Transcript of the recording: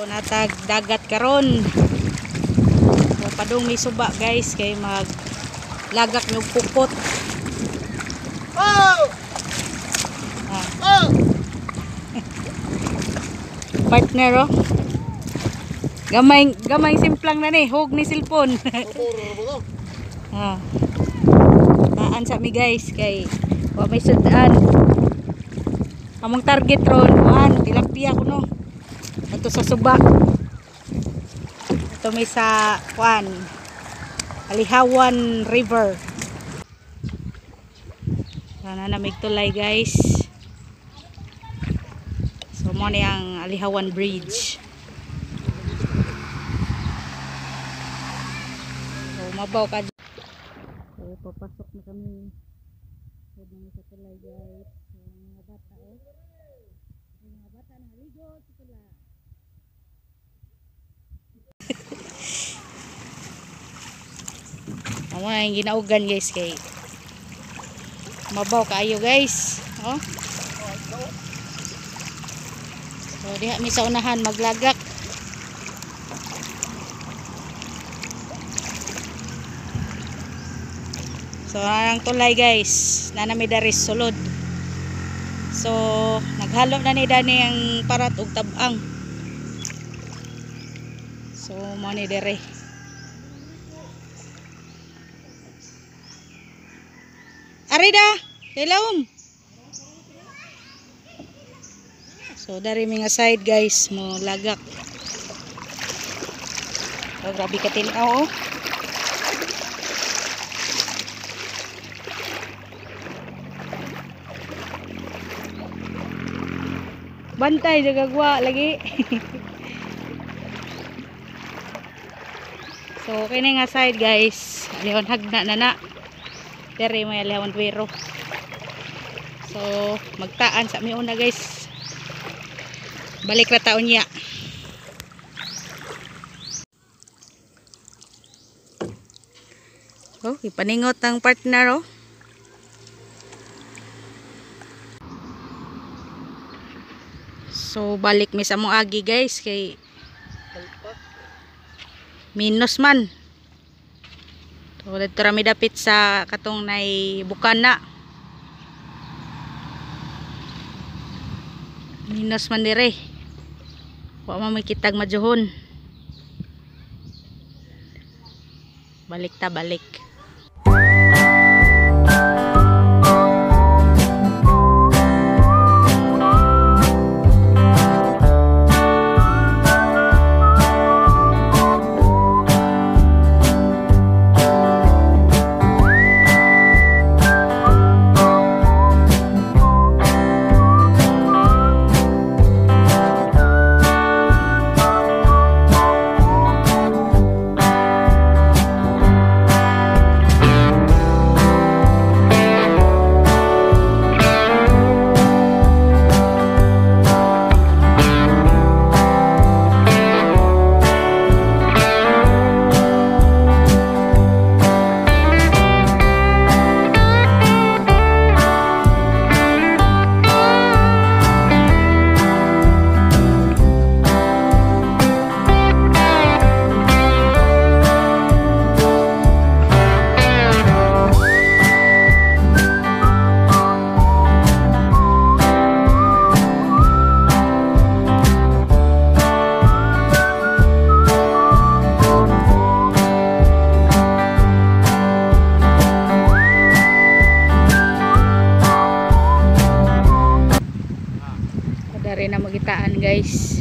natag dagat karon. So padung may suba guys kay mag lagak yung pupot. Oh! Oh! Partner oh. Gamay simplang na ni hug ni cellphone. Ah. Taan sa mi guys kay wa may sudan. Among target ron kuan tilapia kuno. Ato sa suba. Ito may sa kuan Alihawan River. Sana namig tulay guys. So mo ni ang Alihawan Bridge. So mabaw ka. So papasok na kami. So na sa tulay guys. So mga bata oh. Mga bata naligo sa tulay. Amo ang ginaugan guys kay mabaw kaayo guys. Oh. So diha mi sa unahan maglagak. So ang tulay guys, nanami dari sulod. So naghalo na ni dani ang parat ug tabang. So mo ni dere. Arida, ilawom. So dari mga side guys mo lagak. Oh, grabe ka tinaw oh. Bantay jagagwa lagi. So kini nga side guys, alihon hagna na na. Dere may Alihawan Pero. So magtaan sa mi una guys. Balik ra taon niya. Oh, ipaningot ang partner oh. So balik mi sa mong agi guys kay minus man. So dito rami dapit sa katong nay bukana. Minus man dire. Wa man makitag majuhon. Balik ta balik. Dari na magitaan guys.